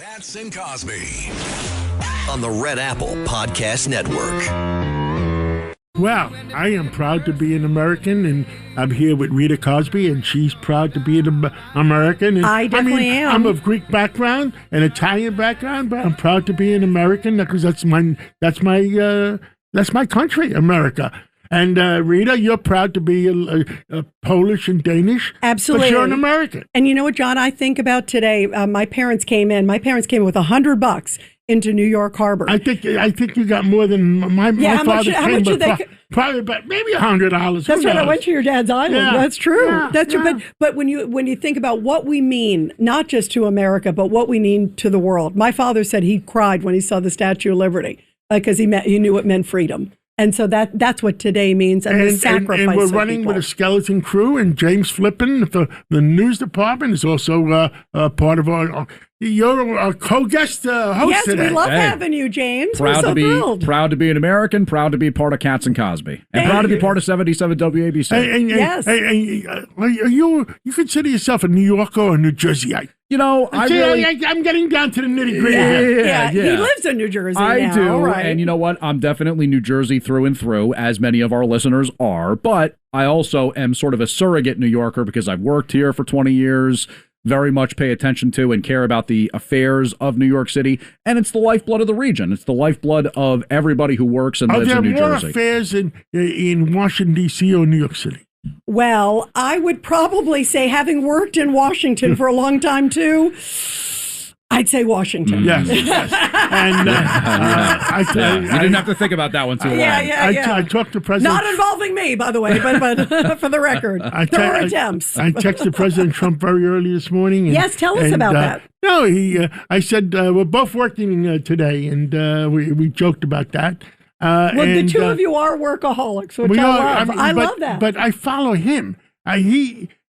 Cats and Cosby on the Red Apple Podcast Network. Well, I am proud to be an American, and I'm here with Rita Cosby, and she's proud to be an American. And, I definitely am. I'm of Greek background and Italian background, but I'm proud to be an American because that's my country, America. And Rita, you're proud to be a Polish and Danish. Absolutely. But you're an American. And you know what, John, I think about today, my parents came in with $100 into New York Harbor. I think you got more than my father how came, much did but they probably about maybe $100. That's right. I went to your dad's island. Yeah. That's true. Yeah. That's true. But when you think about what we mean, not just to America, but what we mean to the world. My father said he cried when he saw the Statue of Liberty because he knew it meant freedom. And so that's what today means, and the sacrifice. And we're running with a skeleton crew, and James Flippin, the news department, is also part of our. You're our co-guest host yes, today. Yes, we love having you, James. Proud we're so thrilled. Proud to be an American, proud to be part of Cats and Cosby, and proud to be part of 77 WABC. Yes. You consider yourself a New Yorker or a New Jerseyite? You know, I'm getting down to the nitty-gritty. Yeah. He lives in New Jersey I now. do, right. And you know what? I'm definitely New Jersey through and through, as many of our listeners are, but I also am sort of a surrogate New Yorker because I've worked here for 20 years, very much pay attention to and care about the affairs of New York City, and it's the lifeblood of the region. It's the lifeblood of everybody who works and lives in New Jersey. Are there more affairs in Washington, D.C. or New York City? Well, I would probably say, having worked in Washington for a long time, too, I'd say Washington. Yes. And you didn't have to think about that one too long. Yeah. I talked to President... Not involving me, by the way, but for the record, there were attempts. I texted President Trump very early this morning. Yes, tell us about that. No, I said, we're both working today, and we joked about that. The two of you are workaholics, which I love. I love that. But I follow him.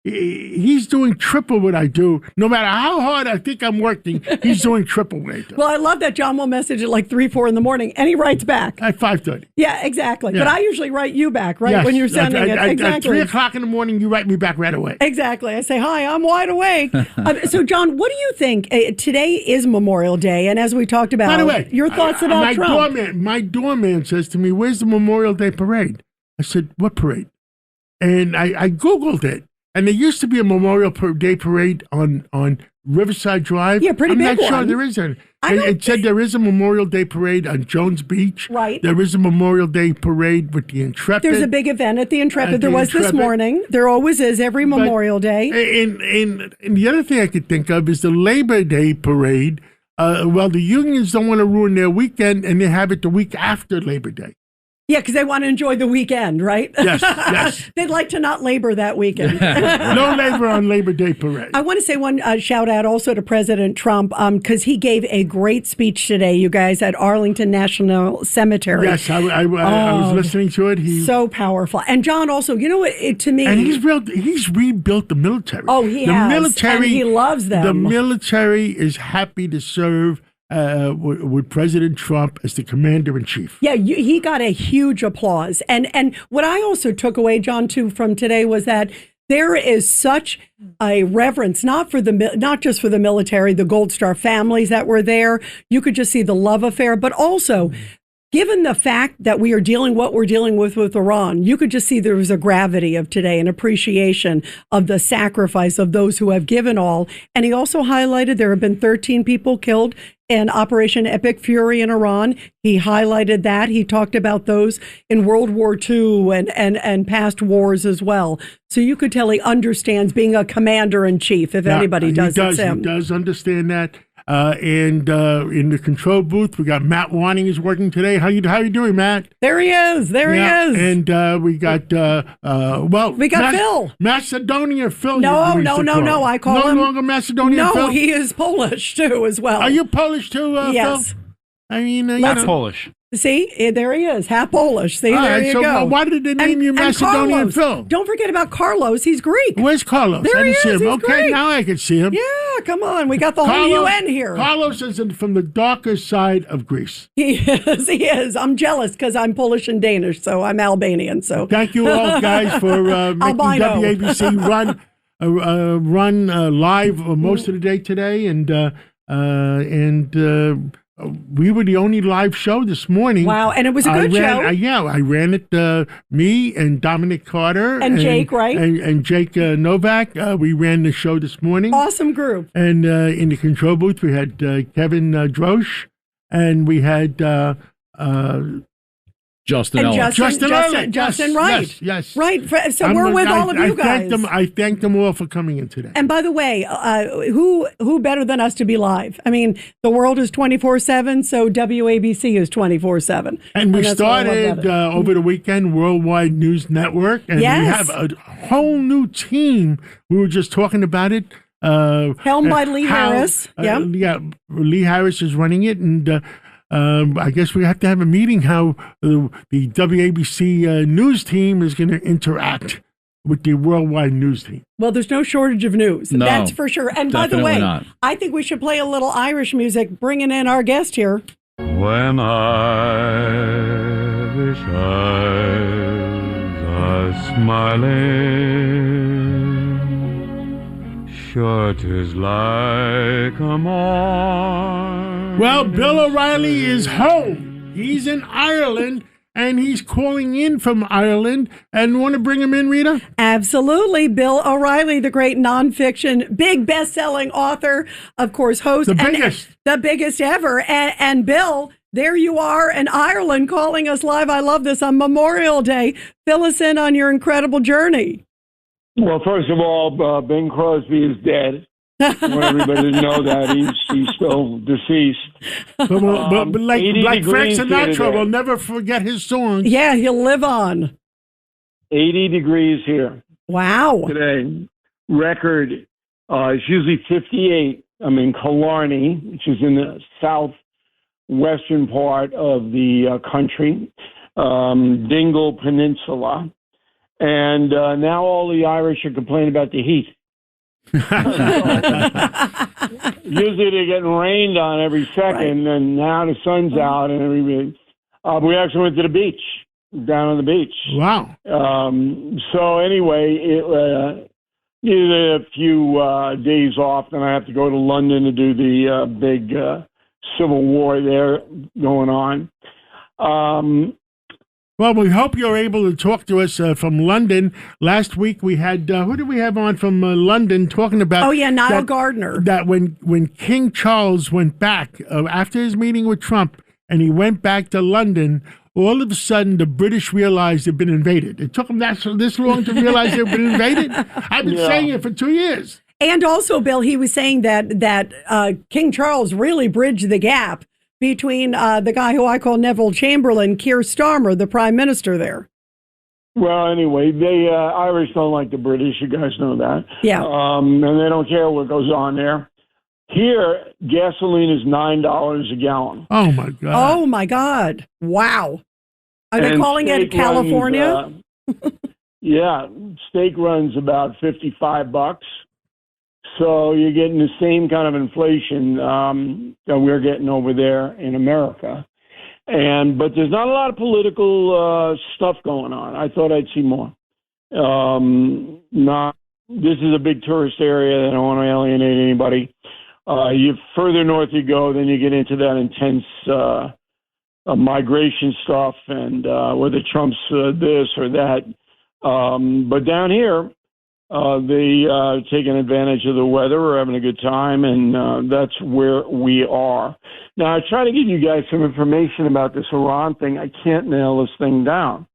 He's doing triple what I do. No matter how hard I think I'm working, he's doing triple what I do. Well, I love that John will message at like 3, 4 in the morning, and he writes back. At 5:30. Yeah, exactly. Yeah. But I usually write you back, right, yes. when you're sending it. Exactly. At 3 o'clock in the morning, you write me back right away. Exactly. I say, hi, I'm wide awake. So, John, what do you think? Today is Memorial Day, and as we talked about, by the way, your thoughts about Trump. My doorman says to me, where's the Memorial Day parade? I said, what parade? And I Googled it. And there used to be a Memorial Day parade on Riverside Drive. Yeah, pretty big one. I'm not sure there is any. It said there is a Memorial Day parade on Jones Beach. Right. There is a Memorial Day parade with the Intrepid. There's a big event at the Intrepid. There was this morning. There always is every Memorial Day. And the other thing I could think of is the Labor Day parade. The unions don't want to ruin their weekend, and they have it the week after Labor Day. Yeah, because they want to enjoy the weekend, right? Yes. They'd like to not labor that weekend. No labor on Labor Day parade. I want to say one shout out also to President Trump because he gave a great speech today, you guys, at Arlington National Cemetery. Yes, I was listening to it. So powerful. And John also, you know what, to me... And he's rebuilt the military. Oh, he has. And he loves them. The military is happy to serve with President Trump as the commander-in-chief. Yeah, he got a huge applause. And what I also took away, John, too, from today was that there is such a reverence, not just for the military, the Gold Star families that were there. You could just see the love affair, but also... Given the fact that we are what we're dealing with Iran, you could just see there was a gravity of today, an appreciation of the sacrifice of those who have given all. And he also highlighted there have been 13 people killed in Operation Epic Fury in Iran. He highlighted that. He talked about those in World War II and past wars as well. So you could tell he understands being a commander-in-chief, if anybody does. It's him. He does understand that. And in the control booth, we got Matt Wanning is working today. How you doing, Matt? There he is. He is. And we got Phil. Macedonia Phil. No. I call him no longer Macedonian Phil. No, he is Polish too, as well. Are you Polish too, yes. Phil? I mean, Polish. See, there he is, half Polish. See, there you go. Why did they name you Macedonian Phil? Don't forget about Carlos. He's Greek. Where's Carlos? There he is. See him. He's okay, Greek. Now I can see him. Yeah, come on. We got the whole UN here. Carlos is from the darker side of Greece. He is. I'm jealous because I'm Polish and Danish, so I'm Albanian. So thank you all, guys, for making WABC run live most of the day today. And and we were the only live show this morning. Wow, and it was a good show. I ran it. Me and Dominic Carter and Jake, right? And Jake Novak. We ran the show this morning. Awesome group. And in the control booth, we had Kevin Drosch, and we had Justin Ellis. Justin Wright. Yes. Right. So we're with all of you guys. I thank them all for coming in today. And by the way, who better than us to be live? I mean, the world is 24/7, so WABC is 24/7. And we started over the weekend, Worldwide News Network, and we have a whole new team. We were just talking about it. Helmed by Lee Harris. Yeah, Lee Harris is running it, and I guess we have to have a meeting how the WABC news team is going to interact with the Worldwide News team. Well, there's no shortage of news. No, that's for sure. And by the way, not. I think we should play a little Irish music, bringing in our guest here. When Irish eyes are smiling, sure 'tis like a morn. Well, Bill O'Reilly is home. He's in Ireland, and he's calling in from Ireland. And want to bring him in, Rita? Absolutely. Bill O'Reilly, the great nonfiction, big best-selling author, of course, host. The biggest ever. And Bill, there you are in Ireland calling us live. I love this on Memorial Day. Fill us in on your incredible journey. Well, first of all, Bing Crosby is dead. I want everybody to know that he's still deceased. But like Frank Sinatra, we'll never forget his songs. Yeah, he'll live on. 80 degrees here. Wow. Today. Record. It's usually 58. I'm in Killarney, which is in the southwestern part of the country, Dingle Peninsula. And now all the Irish are complaining about the heat. Usually they're getting rained on every second, right. And now the sun's out, and everybody. We actually went to the beach, down on the beach. Wow. So anyway, needed a few days off, then I have to go to London to do the big civil war there going on. Well, we hope you're able to talk to us from London. Last week we had, who did we have on from London talking about? Oh, yeah, Niall Gardner. That when King Charles went back, after his meeting with Trump, and he went back to London, all of a sudden the British realized they'd been invaded. It took them this long to realize they'd been invaded? I've been saying it for 2 years. And also, Bill, he was saying that King Charles really bridged the gap between the guy who I call Neville Chamberlain, Keir Starmer, the prime minister there. Well, anyway, they Irish don't like the British. You guys know that. Yeah. And they don't care what goes on there. Here, gasoline is $9 a gallon. Oh, my God. Oh, my God. Wow. Are they calling it California? Yeah. Steak runs about $55. So you're getting the same kind of inflation that we're getting over there in America. But there's not a lot of political stuff going on. I thought I'd see more. This is a big tourist area. I don't want to alienate anybody. You further north you go, then you get into that intense migration stuff and whether Trump's this or that. But down here, they taking advantage of the weather. We're having a good time, and that's where we are. Now, I try to give you guys some information about this Iran thing. I can't nail this thing down.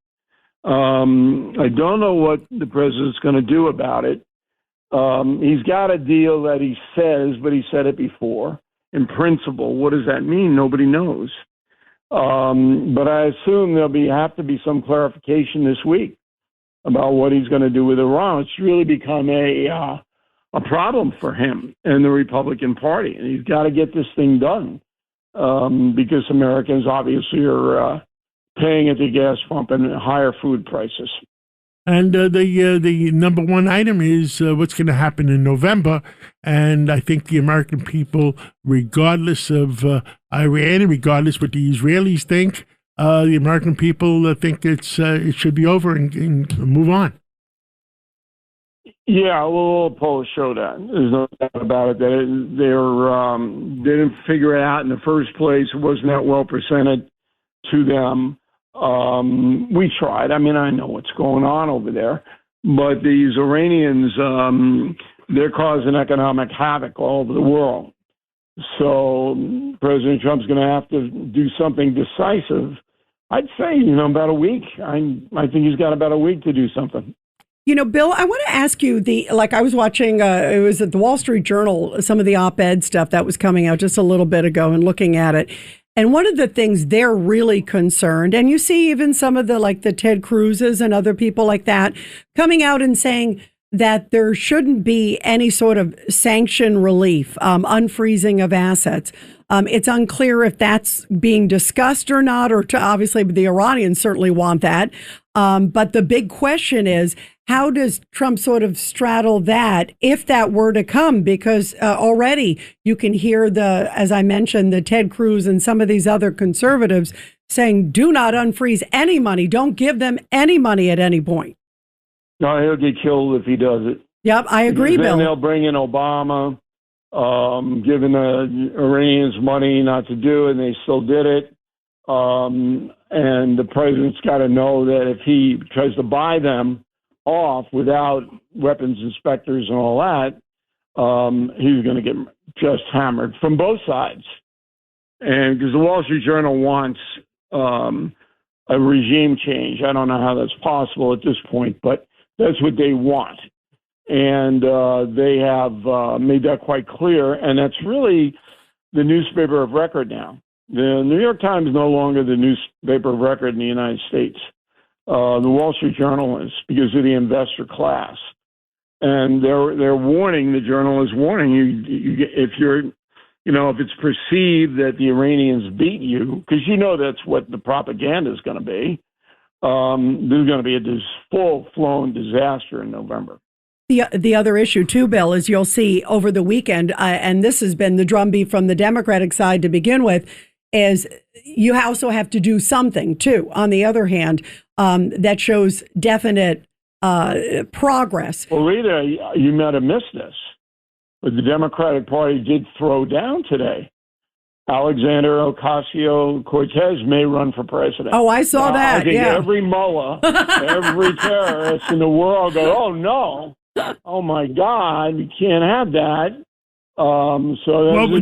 I don't know what the president's going to do about it. He's got a deal that he says, but he said it before. In principle, what does that mean? Nobody knows. But I assume there'll have to be some clarification this week about what he's going to do with Iran. It's really become a problem for him and the Republican Party, and he's got to get this thing done because Americans obviously are paying at the gas pump and higher food prices. And the number one item is what's going to happen in November. And I think the American people, regardless of Iran, regardless what the Israelis think, the American people think it should be over and move on. Yeah, well, polls show that. There's no doubt about it. That they didn't figure it out in the first place. It wasn't that well presented to them. We tried. I mean, I know what's going on over there, but these Iranians, they're causing economic havoc all over the world. So President Trump's going to have to do something decisive. I'd say, about a week. I think he's got about a week to do something. Bill, I want to ask you I was watching, it was at the Wall Street Journal, some of the op-ed stuff that was coming out just a little bit ago and looking at it. And one of the things they're really concerned, and you see even some of the Ted Cruz's and other people like that coming out and saying that there shouldn't be any sort of sanction relief, unfreezing of assets. It's unclear if that's being discussed or not, obviously the Iranians certainly want that. But the big question is, how does Trump sort of straddle that if that were to come? Because already you can hear as I mentioned, the Ted Cruz and some of these other conservatives saying, do not unfreeze any money. Don't give them any money at any point. No, he'll get killed if he does it. Yep, I agree, Bill. Then they'll bring in Obama, giving the Iranians money not to do it, and they still did it. And the president's got to know that if he tries to buy them off without weapons inspectors and all that, he's going to get just hammered from both sides. And because the Wall Street Journal wants a regime change. I don't know how that's possible at this point, but that's what they want. And they have made that quite clear. And that's really the newspaper of record now. The New York Times is no longer the newspaper of record in the United States. The Wall Street Journal is, because of the investor class. And they're warning, the journal is warning you if you're, if it's perceived that the Iranians beat you, because that's what the propaganda is going to be, there's going to be a full-blown disaster in November. The other issue, too, Bill, is you'll see over the weekend, and this has been the drumbeat from the Democratic side to begin with, is you also have to do something, too, on the other hand, that shows definite progress. Well, Rita, you might have missed this, but the Democratic Party did throw down today. Alexander Ocasio-Cortez may run for president. Oh, I saw that. I think yeah. Every mullah, every terrorist in the world go, oh, no. Oh, my God, you can't have that. The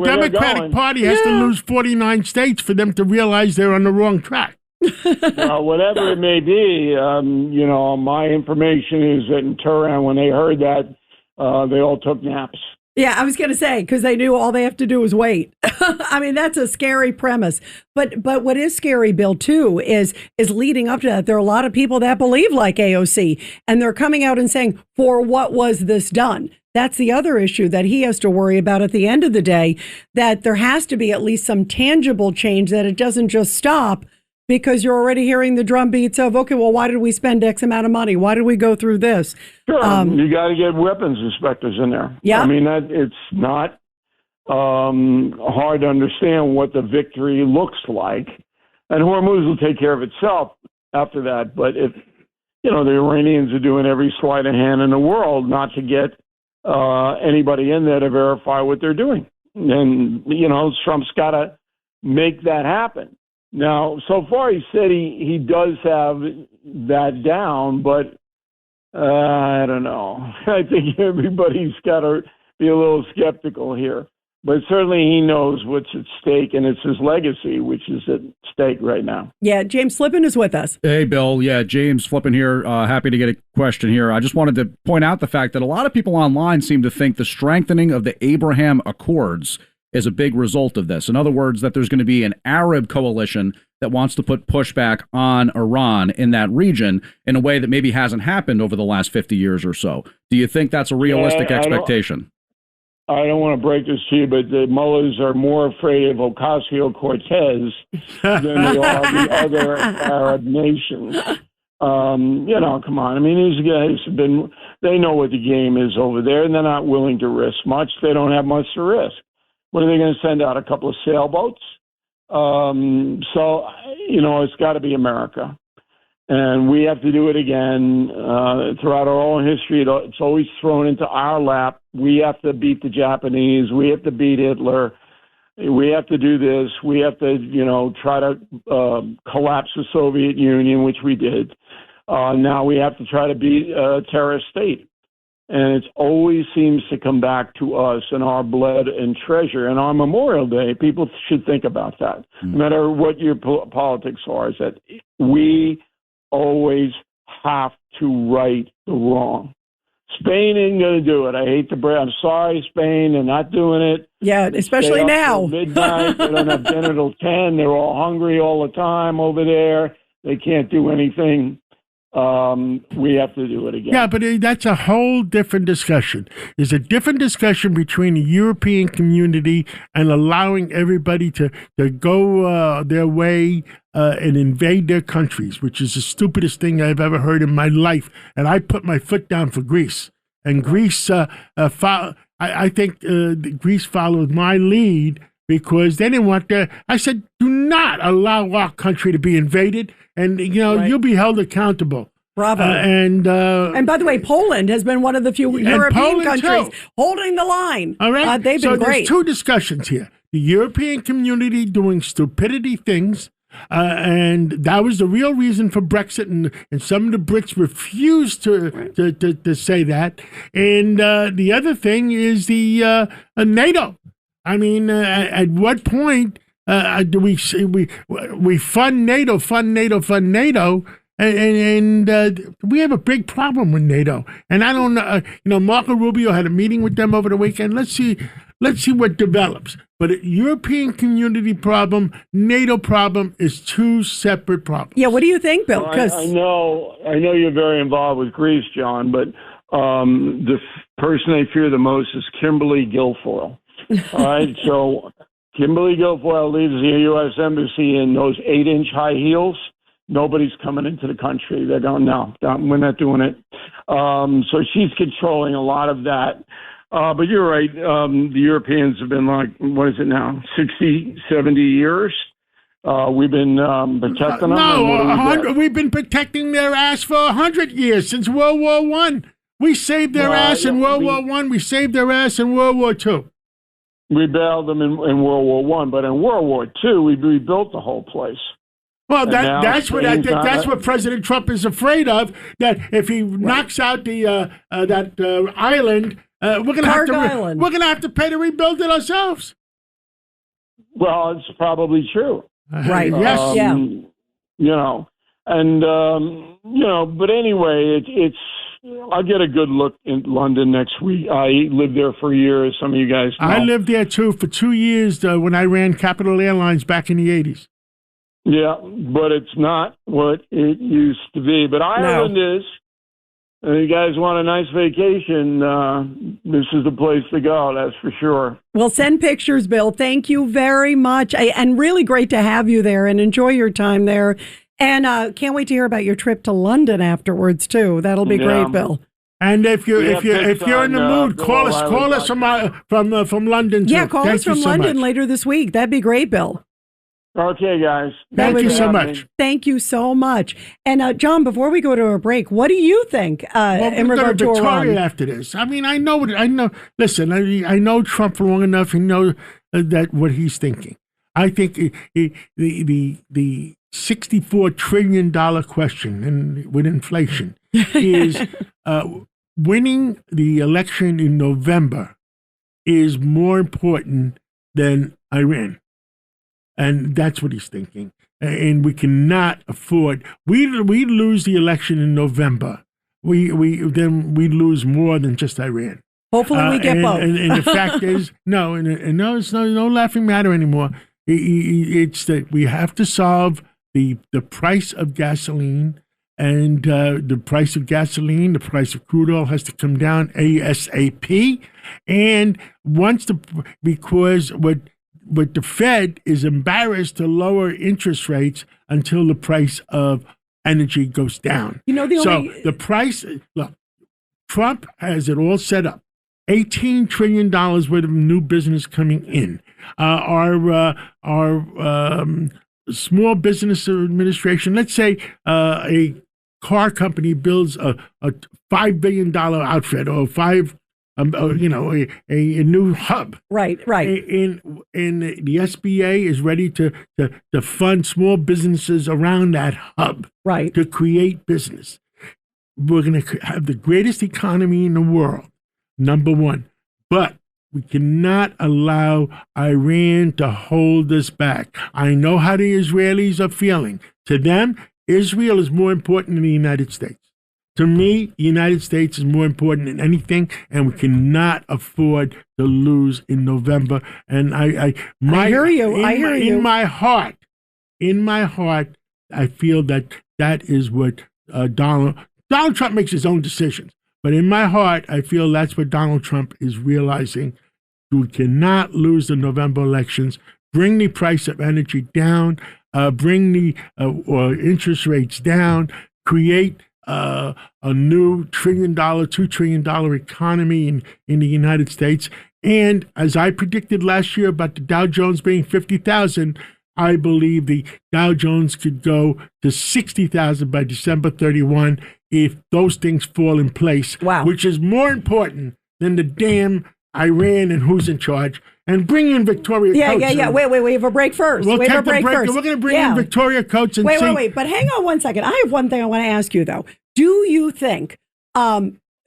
Democratic Party has to lose 49 states for them to realize they're on the wrong track. Whatever it may be, my information is that in Tehran, when they heard that, they all took naps. Yeah, I was going to say, because they knew all they have to do is wait. I mean, that's a scary premise. But what is scary, Bill, too, is leading up to that, there are a lot of people that believe like AOC, and they're coming out and saying, for what was this done? That's the other issue that he has to worry about at the end of the day, that there has to be at least some tangible change, that it doesn't just stop because you're already hearing the drumbeats of, okay, well, why did we spend X amount of money? Why did we go through this? Sure, you got to get weapons inspectors in there. Yeah. I mean, it's not hard to understand what the victory looks like. And Hormuz will take care of itself after that. But if, the Iranians are doing every sleight of hand in the world not to get anybody in there to verify what they're doing. And, Trump's got to make that happen. Now, so far, he said he does have that down, but I don't know. I think everybody's got to be a little skeptical here. But certainly he knows what's at stake, and it's his legacy, which is at stake right now. Yeah, James Flippin is with us. Hey, Bill. Yeah, James Flippin here. Happy to get a question here. I just wanted to point out the fact that a lot of people online seem to think the strengthening of the Abraham Accords is a big result of this. In other words, that there's going to be an Arab coalition that wants to put pushback on Iran in that region in a way that maybe hasn't happened over the last 50 years or so. Do you think that's a realistic expectation? I don't want to break this to you, but the mullahs are more afraid of Ocasio-Cortez than they are the other Arab nations. Come on. I mean, these guys they know what the game is over there, and they're not willing to risk much. They don't have much to risk. What are they going to send out? A couple of sailboats? It's got to be America. And we have to do it again. Throughout our own history, it's always thrown into our lap. We have to beat the Japanese. We have to beat Hitler. We have to do this. We have to, try to collapse the Soviet Union, which we did. Now we have to try to beat a terrorist state. And it always seems to come back to us and our blood and treasure. And on Memorial Day, people should think about that. No matter what your politics are, is that we always have to right the wrong. Spain ain't going to do it. I hate to break. I'm sorry, Spain. They're not doing it. Yeah, especially now. Midnight. They don't have dinner till 10. They're all hungry all the time over there. They can't do anything. We have to do it again. Yeah, but that's a whole different discussion. There's a different discussion between the European community and allowing everybody to go their way and invade their countries, which is the stupidest thing I've ever heard in my life. And I put my foot down for Greece. And Greece, I think Greece followed my lead because they didn't want to. I said, do not allow our country to be invaded. And, you'll be held accountable. Bravo. And by the way, Poland has been one of the few European countries holding the line. All right. They've been great. There's two discussions here. The European community doing stupidity things, and that was the real reason for Brexit, and some of the Brits refused to say that. And the other thing is the NATO. I mean, at what point do we fund NATO, and we have a big problem with NATO. And I don't know, Marco Rubio had a meeting with them over the weekend. Let's see what develops. But a European community problem, NATO problem is two separate problems. Yeah, what do you think, Bill? Well, I know you're very involved with Greece, John, but the person I fear the most is Kimberly Guilfoyle. All right, so Kimberly Guilfoyle leaves the U.S. Embassy in those 8-inch high heels. Nobody's coming into the country. They're going, no, we're not doing it. So she's controlling a lot of that. But you're right. The Europeans have been like, what is it now, 60, 70 years? We've been protecting them. No, we've been protecting their ass for 100 years, since World War I. We saved their ass in World War I. We saved their ass in World War II. We bailed them in World War I, but in World War II, we rebuilt the whole place. Well, that's what I think. That's what President Trump is afraid of. That if he knocks out the island, we're going to have to pay to rebuild it ourselves. Well, it's probably true. Right. Yes. But anyway, it's. I'll get a good look in London next week. I lived there for years. Some of you guys know. I lived there, too, for 2 years when I ran Capital Airlines back in the 80s. Yeah, but it's not what it used to be. But Ireland is. And you guys want a nice vacation, this is the place to go, that's for sure. Well, send pictures, Bill. Thank you very much. And really great to have you there, and enjoy your time there. And can't wait to hear about your trip to London afterwards too. That'll be great, Bill. And if you're in the mood, call us from London too. Yeah, call us from London later this week. That'd be great, Bill. Okay, guys. Thank you so much. Thank you so much. And John, before we go to a break, what do you think in regard to Iran? After this, I mean, I know. Listen, I know Trump long enough to know that what he's thinking. I think the $64 trillion question, and with inflation, is winning the election in November is more important than Iran. And that's what he's thinking. And we cannot afford. We lose the election in November. We lose more than just Iran. Hopefully we get both. And the fact is, no, it's no laughing matter anymore. It's that we have to solve the price of gasoline, and the price of gasoline, the price of crude oil has to come down ASAP. And because what the Fed is embarrassed to lower interest rates until the price of energy goes down. The price, look, Trump has it all set up. $18 trillion worth of new business coming in. Our small business administration. Let's say a car company builds a $5 billion outfit or a new hub. Right. And the SBA is ready to fund small businesses around that hub. Right. To create business. We're going to have the greatest economy in the world, number one. But we cannot allow Iran to hold us back. I know how the Israelis are feeling. To them, Israel is more important than the United States. To me, the United States is more important than anything, and we cannot afford to lose in November. And I hear you. In my heart, I feel that is what Donald Trump makes his own decisions. But in my heart, I feel that's what Donald Trump is realizing. We cannot lose the November elections. Bring the price of energy down. Bring the interest rates down. Create a new $1 trillion, $2 trillion economy in the United States. And as I predicted last year about the Dow Jones being 50,000, I believe the Dow Jones could go to 60,000 by December 31 if those things fall in place. Wow. Which is more important than the damn Iran and who's in charge. And bring in Victoria Coates. Yeah. Wait. We have a break first. We'll take take a break first. We're going to bring in Victoria Coates and see. Wait. But hang on one second. I have one thing I want to ask you, though. Do you think,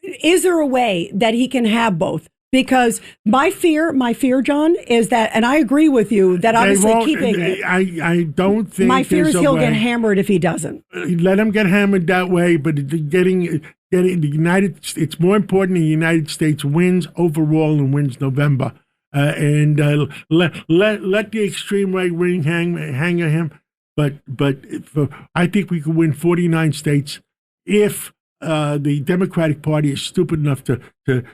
is there a way that he can have both? Because my fear, John, is that, and I agree with you, that obviously keeping it. I don't think my fear is he'll get hammered if he doesn't. Let him get hammered that way, but getting the United, it's more important the United States wins overall and wins November. And let the extreme right wing hang him, but I think we could win 49 states if the Democratic Party is stupid enough to run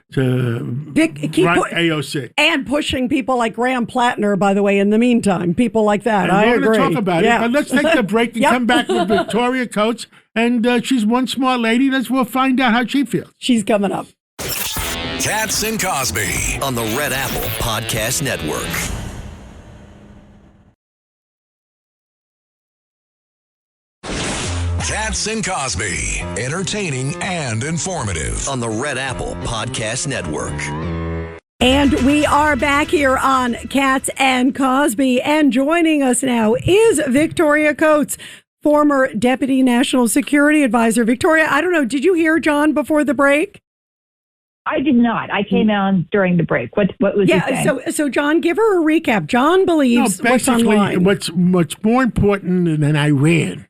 AOC. And pushing people like Graham Plattner, by the way, in the meantime. People like that. I agree. We're going to talk about it. But let's take the break and come back with Victoria Coates. And she's one smart lady. We'll find out how she feels. She's coming up. Katz and Cosby on the Red Apple Podcast Network. Katz and Cosby, entertaining and informative on the Red Apple Podcast Network. And we are back here on Katz and Cosby, and joining us now is Victoria Coates, former Deputy National Security Advisor. Victoria, I don't know, did you hear John before the break? I did not. I came on during the break. What was he saying? So John, give her a recap. John believes what's online. What's more important than Iran?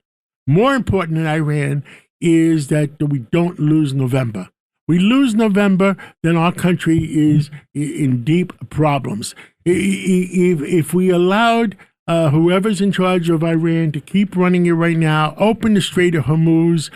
More important than Iran is that we don't lose November. We lose November, then our country is in deep problems. If we allowed whoever's in charge of Iran to keep running it right now, open the Strait of Hormuz,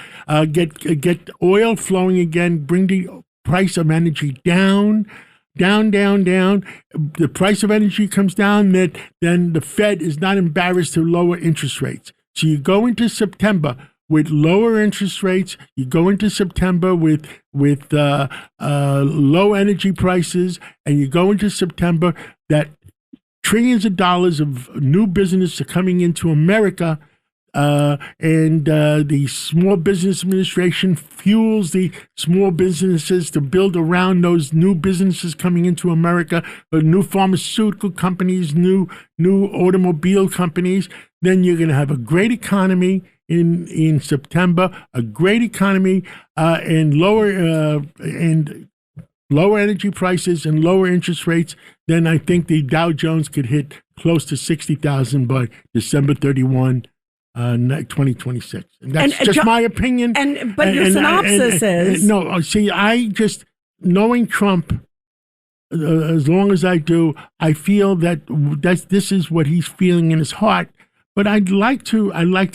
get oil flowing again, bring the price of energy down. The price of energy comes down, then the Fed is not embarrassed to lower interest rates. So you go into September with lower interest rates. You go into September with low energy prices, and you go into September that trillions of dollars of new business are coming into America. And the Small Business Administration fuels the small businesses to build around those new businesses coming into America, new pharmaceutical companies, new automobile companies. Then you're going to have a great economy in September, a great economy, and lower energy prices and lower interest rates. Then I think the Dow Jones could hit close to 60,000 by December 31. 2026. And that's just my opinion. But your synopsis is... No, see, I just, knowing Trump, as long as I do, I feel that this is what he's feeling in his heart. But I'd like to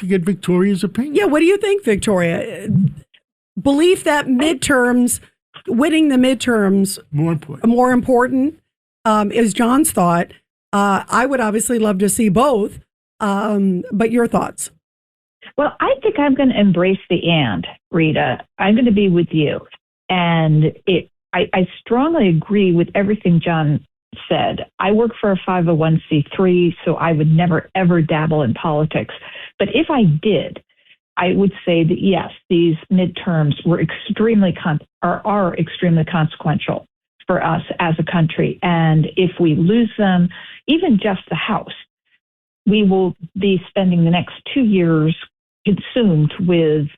get Victoria's opinion. Yeah, what do you think, Victoria? Belief that winning the midterms, more important is John's thought. I would obviously love to see both. But your thoughts? Well, I think I'm going to embrace the and, Rita. I'm going to be with you. And I strongly agree with everything John said, I work for a 501c3, so I would never, ever dabble in politics. But if I did, I would say that, yes, these midterms were are extremely consequential for us as a country. And if we lose them, even just the House, we will be spending the next 2 years consumed with,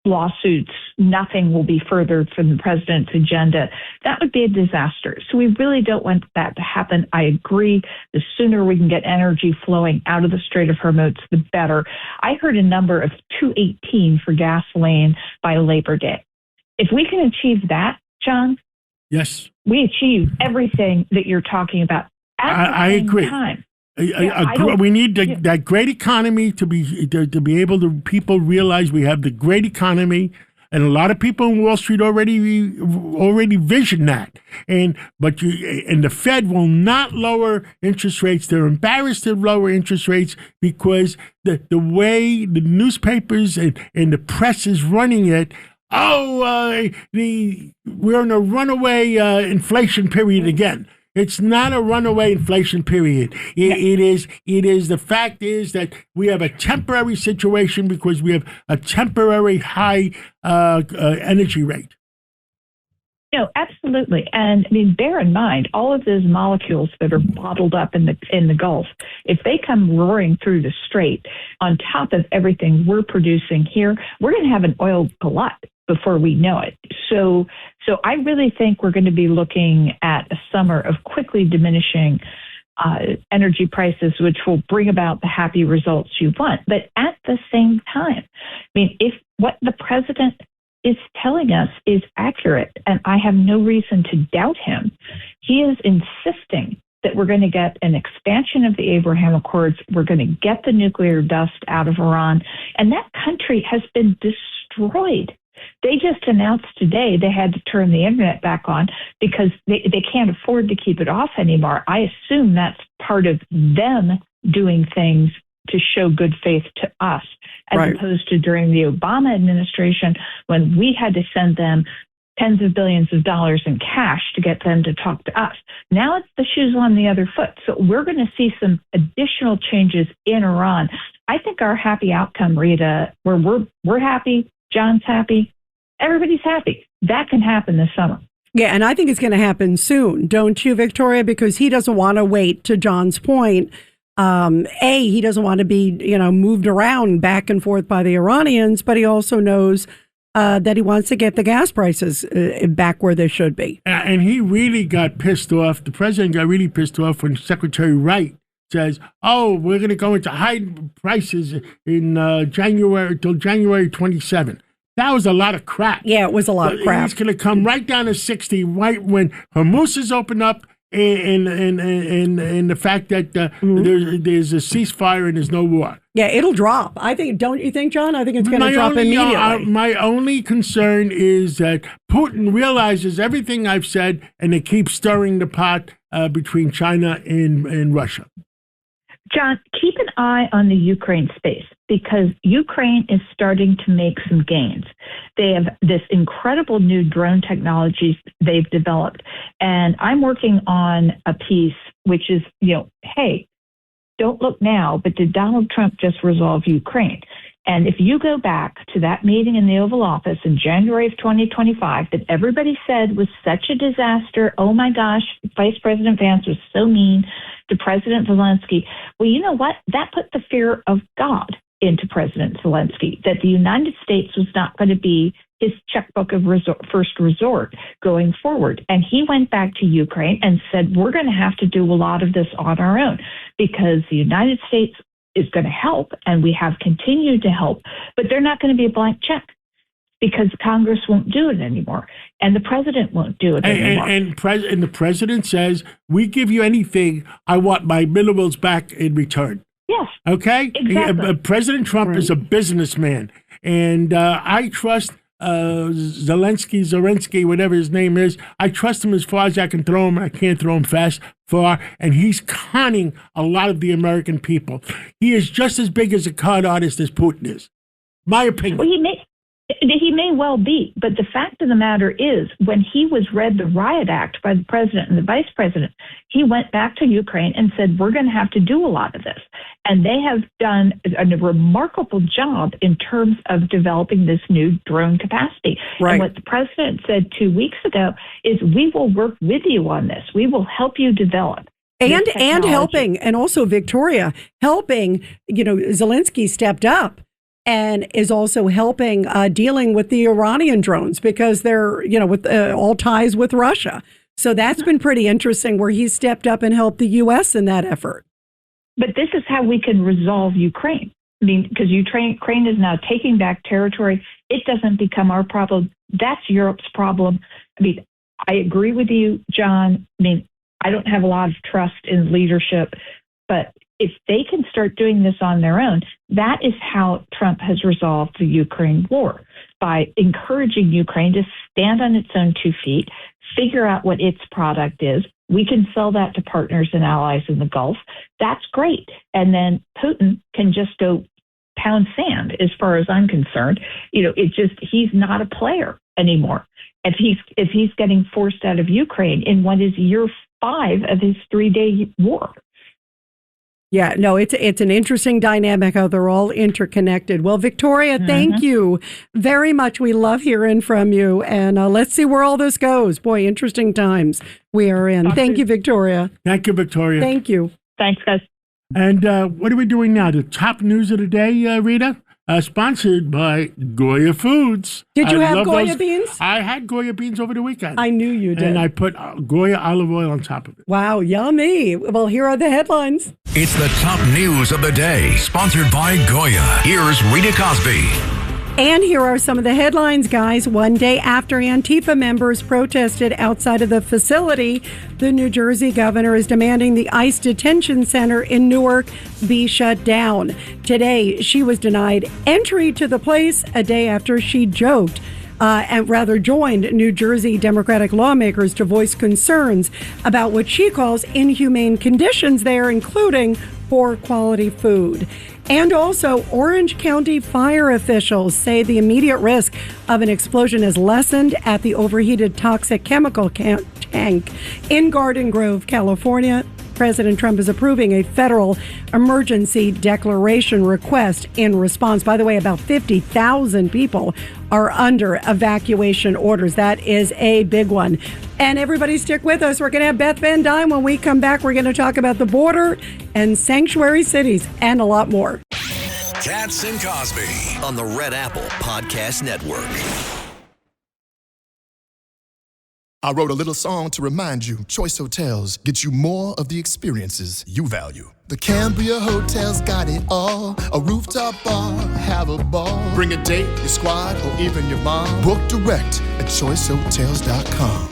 lawsuits. Nothing will be furthered from the president's agenda. That would be a disaster. So we really don't want that to happen. I agree. The sooner we can get energy flowing out of the Strait of Hormuz, the better. I heard a number of 218 for gasoline by Labor Day. If we can achieve that, John, yes, we achieve everything that you're talking about at I the same agree. time. We need that great economy to be able to. People realize we have the great economy, and a lot of people in Wall Street already vision that. But the Fed will not lower interest rates. They're embarrassed to lower interest rates because the way the newspapers and the press is running it. We're in a runaway inflation period again. It's not a runaway inflation period. It is. The fact is that we have a temporary situation because we have a temporary high energy rate. No, absolutely. And I mean, bear in mind, all of those molecules that are bottled up in the Gulf, if they come roaring through the strait, on top of everything we're producing here, we're going to have an oil glut before we know it. So I really think we're going to be looking at a summer of quickly diminishing energy prices, which will bring about the happy results you want. But at the same time, I mean, if what the president is telling us is accurate, and I have no reason to doubt him, he is insisting that we're going to get an expansion of the Abraham Accords. We're going to get the nuclear dust out of Iran, and that country has been destroyed. They just announced today they had to turn the internet back on because they can't afford to keep it off anymore. I assume that's part of them doing things to show good faith to us, as opposed to during the Obama administration when we had to send them tens of billions of dollars in cash to get them to talk to us. Now it's the shoes on the other foot. So we're going to see some additional changes in Iran. I think our happy outcome, Rita, where we're happy, John's happy, everybody's happy. That can happen this summer. Yeah, and I think it's going to happen soon, don't you, Victoria? Because he doesn't want to wait, to John's point. He doesn't want to be, moved around back and forth by the Iranians, but he also knows that he wants to get the gas prices back where they should be. And he really got pissed off. The president got really pissed off when Secretary Wright says, we're going to go into high prices in January till January 27th. That was a lot of crap. Yeah, it was a lot of crap. He's going to come right down to 60 right when Hormuz is opened up and the fact that there's a ceasefire and there's no war. Yeah, it'll drop. I think, don't you think, John? I think it's going to drop immediately. My only concern is that Putin realizes everything I've said and they keep stirring the pot between China and Russia. John, keep an eye on the Ukraine space because Ukraine is starting to make some gains. They have this incredible new drone technologies they've developed. And I'm working on a piece which is, hey, don't look now, but did Donald Trump just resolve Ukraine? And if you go back to that meeting in the Oval Office in January of 2025 that everybody said was such a disaster, oh my gosh, Vice President Vance was so mean to President Zelensky. Well, you know what? That put the fear of God into President Zelensky, that the United States was not going to be his checkbook of first resort going forward. And he went back to Ukraine and said, we're going to have to do a lot of this on our own because the United States is going to help, and we have continued to help, but they're not going to be a blank check because Congress won't do it anymore, and the president won't do it anymore. And the president says, we give you anything, I want my minerals back in return. Yes. Okay? Exactly. President Trump is a businessman, and I trust Zelensky, whatever his name is. I trust him as far as I can throw him. I can't throw him far, and he's conning a lot of the American people. He is just as big as a con artist as Putin is. My opinion. Well, He may well be, but the fact of the matter is, when he was read the riot act by the president and the vice president, he went back to Ukraine and said, we're going to have to do a lot of this. And they have done a remarkable job in terms of developing this new drone capacity. Right. And what the president said 2 weeks ago is, we will work with you on this. We will help you develop. And helping, and also Victoria, helping, Zelensky stepped up and is also helping dealing with the Iranian drones because they're, with all ties with Russia. So that's been pretty interesting where he stepped up and helped the U.S. in that effort. But this is how we can resolve Ukraine. I mean, because Ukraine is now taking back territory. It doesn't become our problem. That's Europe's problem. I mean, I agree with you, John. I mean, I don't have a lot of trust in leadership, but if they can start doing this on their own, that is how Trump has resolved the Ukraine war, by encouraging Ukraine to stand on its own 2 feet, figure out what its product is. We can sell that to partners and allies in the Gulf. That's great. And then Putin can just go pound sand, as far as I'm concerned. He's not a player anymore. If he's getting forced out of Ukraine in what is year 5 of his 3-day war. Yeah, no, it's an interesting dynamic how they're all interconnected. Well, Victoria, thank you very much. We love hearing from you, and let's see where all this goes. Boy, interesting times we are in. Thank you, Victoria. Thank you, Victoria. Thank you. Thanks, guys. And what are we doing now? The top news of the day, Rita? Sponsored by Goya Foods. Did you have Goya beans? I had Goya beans over the weekend. I knew you did. And I put Goya olive oil on top of it. Wow, yummy. Well, here are the headlines. It's the top news of the day, sponsored by Goya. Here's Rita Cosby. And here are some of the headlines, guys. One day after Antifa members protested outside of the facility, the New Jersey governor is demanding the ICE detention center in Newark be shut down. Today, she was denied entry to the place a day after she joined New Jersey Democratic lawmakers to voice concerns about what she calls inhumane conditions there, including poor quality food. And also, Orange County fire officials say the immediate risk of an explosion is lessened at the overheated toxic chemical tank in Garden Grove, California. President Trump is approving a federal emergency declaration request in response. By the way, about 50,000 people are under evacuation orders. That is a big one. And everybody stick with us. We're going to have Beth Van Dyne. When we come back, we're going to talk about the border and sanctuary cities and a lot more. Katz and Cosby on the Red Apple Podcast Network. I wrote a little song to remind you, Choice Hotels get you more of the experiences you value. The Cambria Hotel's got it all. A rooftop bar, have a ball. Bring a date, your squad, or even your mom. Book direct at choicehotels.com.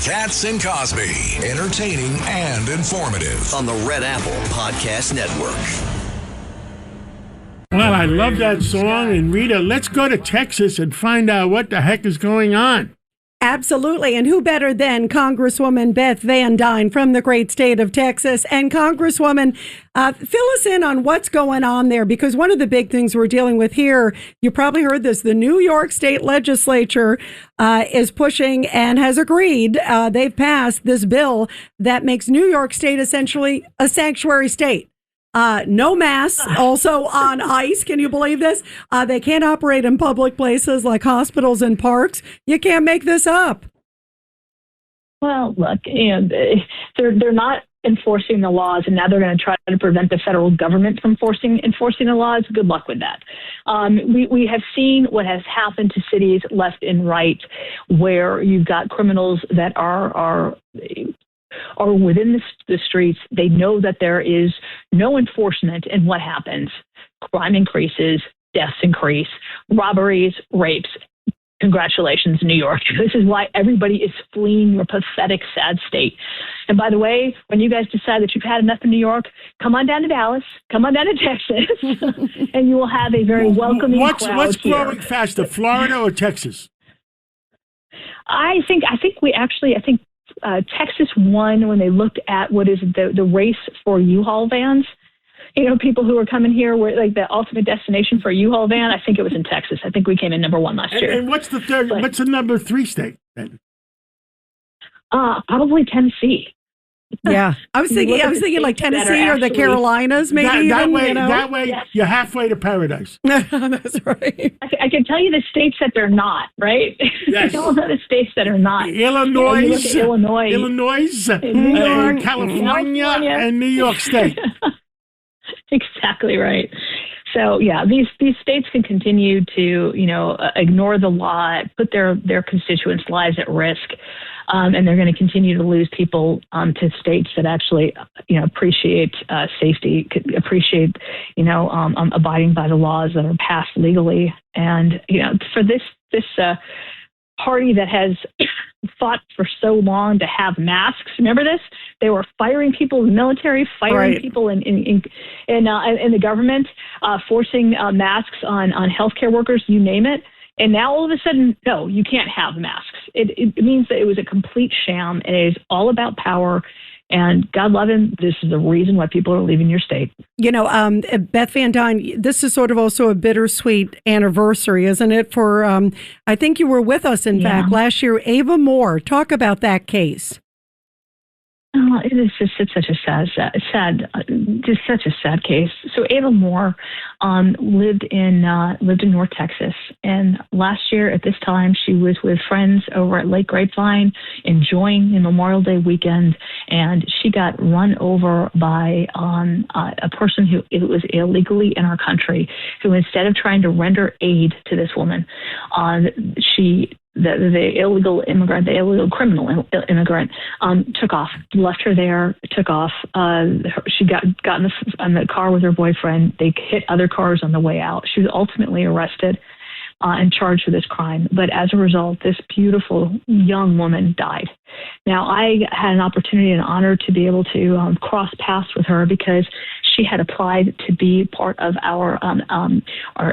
Katz and Cosby, entertaining and informative on the Red Apple Podcast Network. Well, I love that song. And Rita, let's go to Texas and find out what the heck is going on. Absolutely. And who better than Congresswoman Beth Van Dyne from the great state of Texas. And Congresswoman, fill us in on what's going on there, because one of the big things we're dealing with here, you probably heard this, the New York State Legislature is pushing and has agreed, they've passed this bill that makes New York State essentially a sanctuary state. No masks also on ICE. Can you believe this? They can't operate in public places like hospitals and parks. You can't make this up. Well, look, they're not enforcing the laws, and now they're going to try to prevent the federal government from enforcing the laws. Good luck with that. We have seen what has happened to cities left and right, where you've got criminals that are within the streets. They know that there is no enforcement, and what happens? Crime increases, deaths increase, robberies, rapes. Congratulations, New York. This is why everybody is fleeing your pathetic, sad state. And by the way, when you guys decide that you've had enough in New York, come on down to Dallas, come on down to Texas, and you will have a very welcoming crowd here. What's growing faster, Florida or Texas? I think Texas won when they looked at what is the race for U-Haul vans. people who are coming here were like the ultimate destination for a U-Haul van. I think it was in Texas. I think we came in number 1 last year. And what's the third? But, what's the number 3 state then? Probably Tennessee. Yeah, I was thinking like Tennessee or the Carolinas, maybe. That even, way, Yes. you're halfway to paradise. That's right. I can tell you the states that they're not, right? Yes. I don't know the states that are not. Illinois, You look at Illinois, New York, California, and New York State. Exactly right. So yeah, these states can continue to ignore the law, put their constituents' lives at risk, and they're going to continue to lose people to states that actually appreciate safety, appreciate abiding by the laws that are passed legally, and for this party that has fought for so long to have masks. Remember this? They were firing people in the military, firing people in the government, forcing masks on healthcare workers, you name it. And now all of a sudden, no, you can't have masks. It means that it was a complete sham. And it is all about power. And God love him, this is the reason why people are leaving your state. Beth Van Dyne, this is sort of also a bittersweet anniversary, isn't it? For, I think you were with us, in fact, last year. Ava Moore, talk about that case. It is just such a sad case. So Ava Moore lived in North Texas, and last year at this time she was with friends over at Lake Grapevine, enjoying the Memorial Day weekend, and she got run over by a person who was illegally in our country, who instead of trying to render aid to this woman, the illegal criminal immigrant, took off, left her there, took off. She got in the car with her boyfriend. They hit other cars on the way out. She was ultimately arrested and charged with this crime. But as a result, this beautiful young woman died. Now, I had an opportunity and honor to be able to cross paths with her because she had applied to be part of our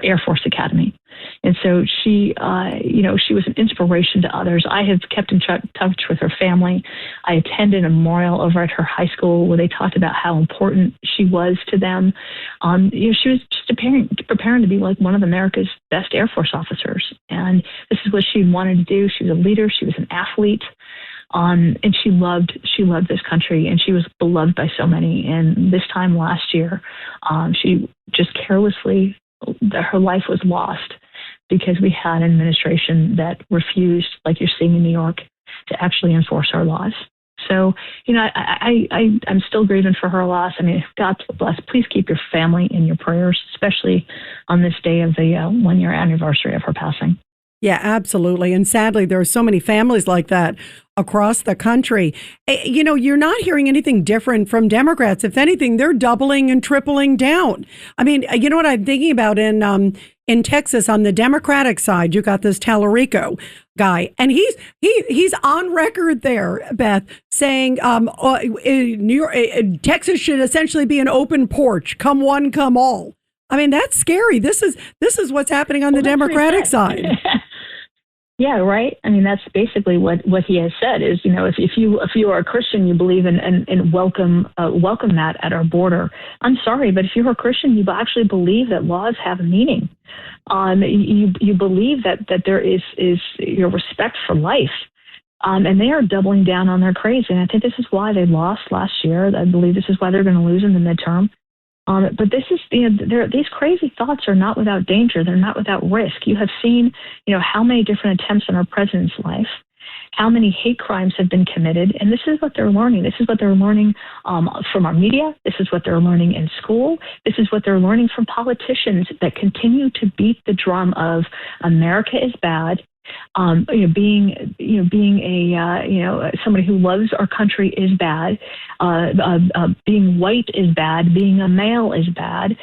Air Force Academy. And so she was an inspiration to others. I have kept in touch with her family. I attended a memorial over at her high school where they talked about how important she was to them. She was just preparing to be like one of America's best Air Force officers. And this is what she wanted to do. She was a leader. She was an athlete. And she loved this country, and she was beloved by so many. And this time last year, she just carelessly, her life was lost because we had an administration that refused, like you're seeing in New York, to actually enforce our laws. So, I'm still grieving for her loss. I mean, God bless. Please keep your family in your prayers, especially on this day of the 1-year anniversary of her passing. Yeah, absolutely. And sadly, there are so many families like that across the country. You're not hearing anything different from Democrats. If anything, they're doubling and tripling down. I mean, you know what I'm thinking about in Texas on the Democratic side, you got this Tallarico guy, and he's on record there, Beth, saying New York, Texas should essentially be an open porch, come one, come all. I mean, that's scary. This is what's happening on the Democratic side. Yeah, right. I mean, that's basically what he has said is, if you are a Christian, you believe in welcome that at our border. I'm sorry, but if you're a Christian, you actually believe that laws have meaning. You believe that there is your respect for life. And they are doubling down on their craze. And I think this is why they lost last year. I believe this is why they're going to lose in the midterm. But this is these crazy thoughts are not without danger. They're not without risk. You have seen, how many different attempts on our president's life, how many hate crimes have been committed, and this is what they're learning. This is what they're learning from our media. This is what they're learning in school. This is what they're learning from politicians that continue to beat the drum of America is bad. Being somebody who loves our country is bad. Being white is bad. Being a male is bad.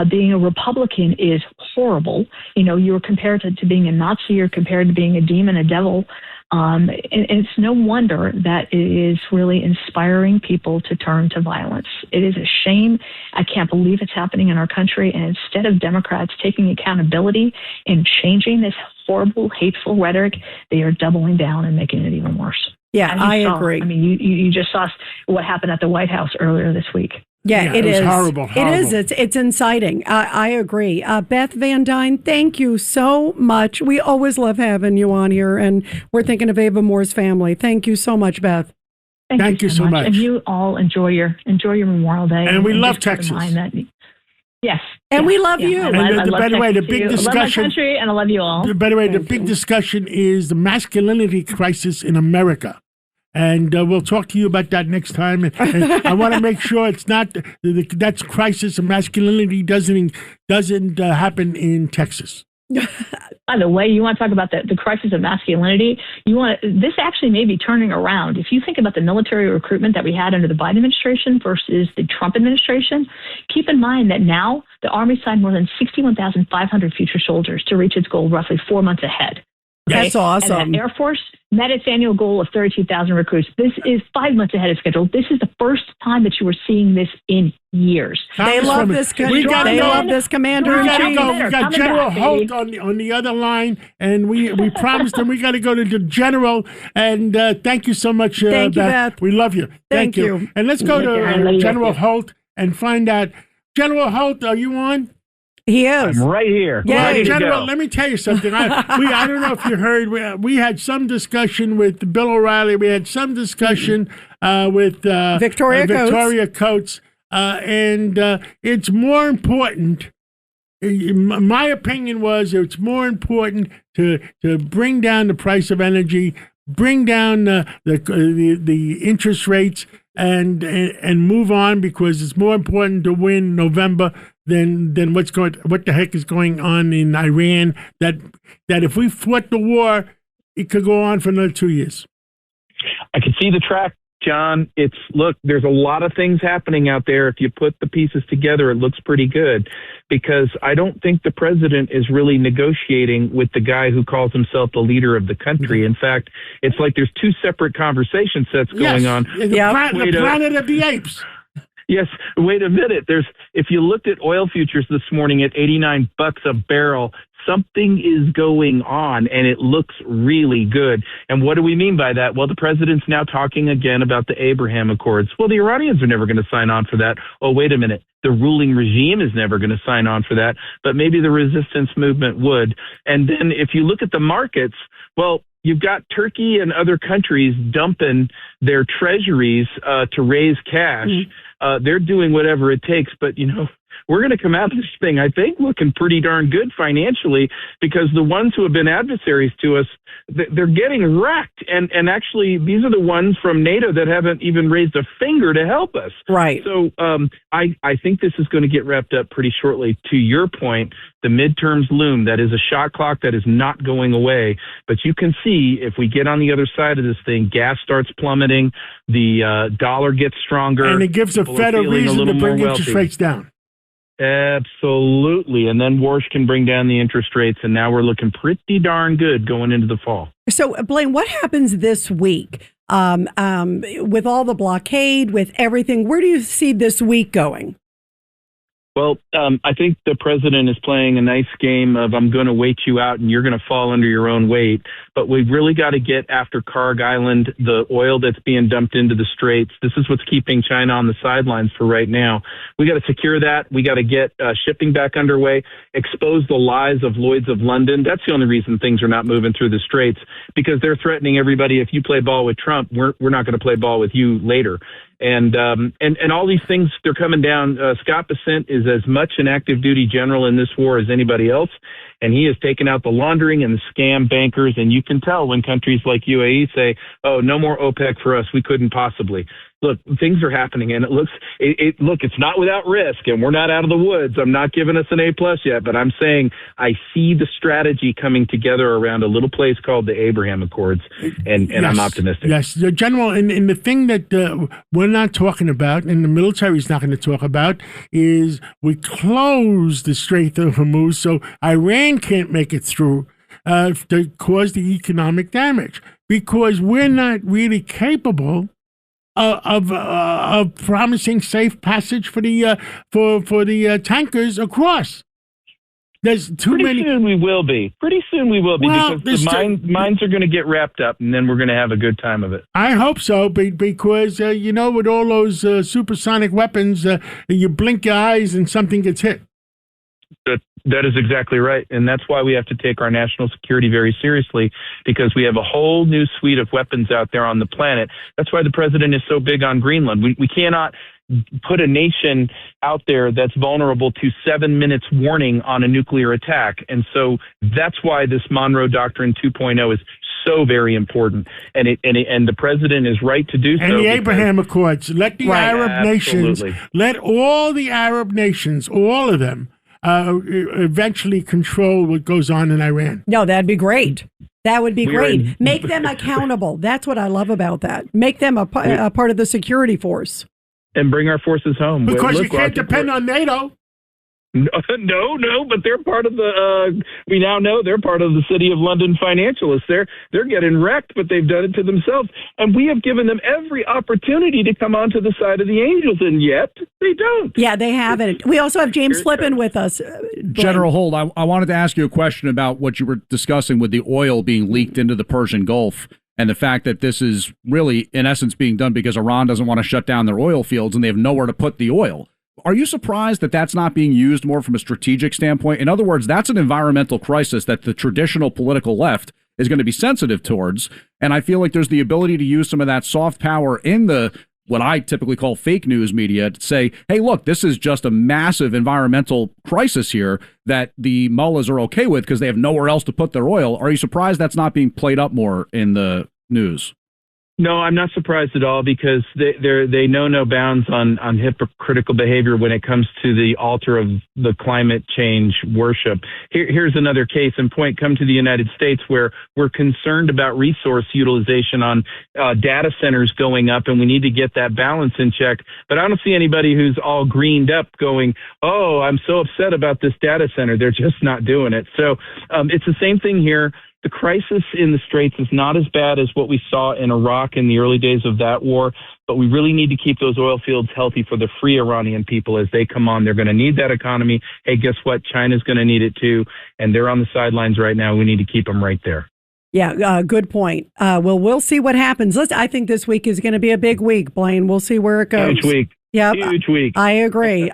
Being a Republican is horrible. You're compared to being a Nazi. You're compared to being a demon, a devil. And it's no wonder that it is really inspiring people to turn to violence. It is a shame. I can't believe it's happening in our country. And instead of Democrats taking accountability and changing this horrible, hateful rhetoric, they are doubling down and making it even worse. Yeah, I agree. I mean, you just saw what happened at the White House earlier this week. Yeah, it was is horrible. It is. It's inciting. I agree. Beth Van Dyne, thank you so much. We always love having you on here, and we're thinking of Ava Moore's family. Thank you so much, Beth. Thank you so much. And you all enjoy your Memorial Day. And we love Texas. Yes. And we love you. And by the way, the big discussion. I love my country, and I love you all. By the way, the big discussion is the masculinity crisis in America. And we'll talk to you about that next time. And I want to make sure it's not that's crisis of masculinity doesn't happen in Texas. By the way, you want to talk about the crisis of masculinity? This actually may be turning around. If you think about the military recruitment that we had under the Biden administration versus the Trump administration, keep in mind that now the Army signed more than 61,500 future soldiers to reach its goal roughly 4 months ahead. Okay? That's awesome. And the Air Force met its annual goal of 32,000 recruits. This is 5 months ahead of schedule. This is the first time that you were seeing this in years. They love this. They love this commander in chief. We got General Holt on the other line, and we promised him we got to go to the General. And thank you so much, thank you, Beth. We love you. Thank you. And let's go to General Holt and find out. General Holt, are you on? He is. I'm right here. Well, General, let me tell you something. I don't know if you heard, we had some discussion with Bill O'Reilly. We had some discussion with Victoria Coates. And it's more important, my opinion was it's more important to bring down the price of energy, bring down the interest rates, and move on, because it's more important to win November than what the heck is going on in Iran. That if we fought the war, it could go on for another 2 years. I can see the track, John. There's a lot of things happening out there. If you put the pieces together, it looks pretty good, because I don't think the president is really negotiating with the guy who calls himself the leader of the country. In fact, it's like there's two separate conversation sets going on. The planet of the apes. Yes. Wait a minute. If you looked at oil futures this morning at $89 a barrel, something is going on, and it looks really good. And what do we mean by that? Well, the president's now talking again about the Abraham Accords. Well, the Iranians are never going to sign on for that. Oh, wait a minute. The ruling regime is never going to sign on for that, but maybe the resistance movement would. And then if you look at the markets, well, you've got Turkey and other countries dumping their treasuries to raise cash. They're doing whatever it takes, but, we're going to come out of this thing, I think, looking pretty darn good financially, because the ones who have been adversaries to us, they're getting wrecked. And actually, these are the ones from NATO that haven't even raised a finger to help us. Right. So I think this is going to get wrapped up pretty shortly. To your point, the midterms loom. That is a shot clock that is not going away. But you can see, if we get on the other side of this thing, gas starts plummeting, the dollar gets stronger. And it gives the Fed a reason to bring interest rates down. Absolutely. And then Warsh can bring down the interest rates, and now we're looking pretty darn good going into the fall. So, Blaine, what happens this week with all the blockade, with everything? Where do you see this week going? Well, I think the president is playing a nice game of, I'm going to wait you out and you're going to fall under your own weight. But we've really got to get after Karg Island, the oil that's being dumped into the straits. This is what's keeping China on the sidelines for right now. We got to secure that. We got to get shipping back underway, expose the lies of Lloyd's of London. That's the only reason things are not moving through the straits, because they're threatening everybody. If you play ball with Trump, we're not going to play ball with you later. And all these things, they're coming down. Scott Bessent is as much an active duty general in this war as anybody else. And he has taken out the laundering and the scam bankers. And you can tell when countries like UAE say, oh, no more OPEC for us. We couldn't possibly. Look, things are happening, and it's not without risk, and we're not out of the woods. I'm not giving us an A+ yet, but I'm saying I see the strategy coming together around a little place called the Abraham Accords, and yes, I'm optimistic. Yes, General, and the thing that we're not talking about, and the military is not going to talk about, is we close the Strait of Hormuz so Iran can't make it through to cause the economic damage, because we're not really capable of promising safe passage for the tankers across. There's too Pretty many. soon we will be. Pretty soon we will be Well, because the mines are going to get wrapped up, and then we're going to have a good time of it. I hope so, because with all those supersonic weapons, you blink your eyes and something gets hit. That is exactly right. And that's why we have to take our national security very seriously, because we have a whole new suite of weapons out there on the planet. That's why the president is so big on Greenland. We cannot put a nation out there that's vulnerable to 7 minutes warning on a nuclear attack. And so that's why this Monroe Doctrine 2.0 is so very important. And the president is right to do so. And the Abraham Accords. Let the Arab nations, let all the Arab nations, all of them, eventually control what goes on in Iran. No, that'd be great. That would be great. Make them accountable. That's what I love about that. Make them a part of the security force. And bring our forces home. Because you can't depend on NATO. No, but they're part of we now know they're part of the City of London financialists. They're getting wrecked, but they've done it to themselves. And we have given them every opportunity to come onto the side of the angels, and yet they don't. Yeah, they haven't. We also have James Flippin with us. General Holt, I wanted to ask you a question about what you were discussing with the oil being leaked into the Persian Gulf and the fact that this is really, in essence, being done because Iran doesn't want to shut down their oil fields and they have nowhere to put the oil. Are you surprised that that's not being used more from a strategic standpoint? In other words, that's an environmental crisis that the traditional political left is going to be sensitive towards. And I feel like there's the ability to use some of that soft power in the what I typically call fake news media to say, hey, look, this is just a massive environmental crisis here that the mullahs are okay with because they have nowhere else to put their oil. Are you surprised that's not being played up more in the news? No, I'm not surprised at all because they know no bounds on hypocritical behavior when it comes to the altar of the climate change worship. Here's another case in point. Come to the United States where we're concerned about resource utilization on data centers going up, and we need to get that balance in check. But I don't see anybody who's all greened up going, oh, I'm so upset about this data center. They're just not doing it. So it's the same thing here. The crisis in the Straits is not as bad as what we saw in Iraq in the early days of that war, but we really need to keep those oil fields healthy for the free Iranian people as they come on. They're going to need that economy. Hey, guess what? China's going to need it too, and they're on the sidelines right now. We need to keep them right there. Yeah, good point. Well, we'll see what happens. I think this week is going to be a big week, Blaine. We'll see where it goes. Huge week. Yeah, huge week. I agree.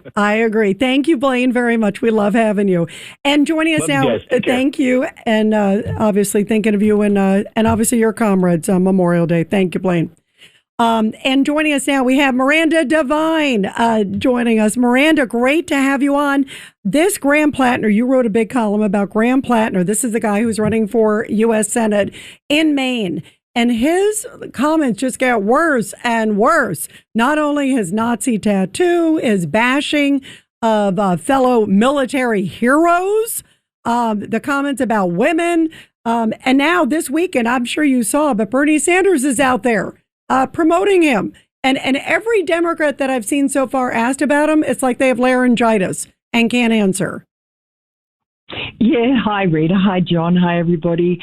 Thank you, Blaine, very much. We love having you. And joining us now, thank you. And obviously thinking of you and obviously your comrades on Memorial Day. Thank you, Blaine. And joining us now, we have Miranda Devine joining us. Miranda, great to have you on. This Graham Plattner, you wrote a big column about Graham Plattner. This is the guy who's running for U.S. Senate in Maine. And his comments just get worse and worse. Not only his Nazi tattoo, his bashing of fellow military heroes, the comments about women. And now this weekend, I'm sure you saw, but Bernie Sanders is out there promoting him. And every Democrat that I've seen so far asked about him, it's like they have laryngitis and can't answer. Yeah, hi Rita, hi John, hi everybody.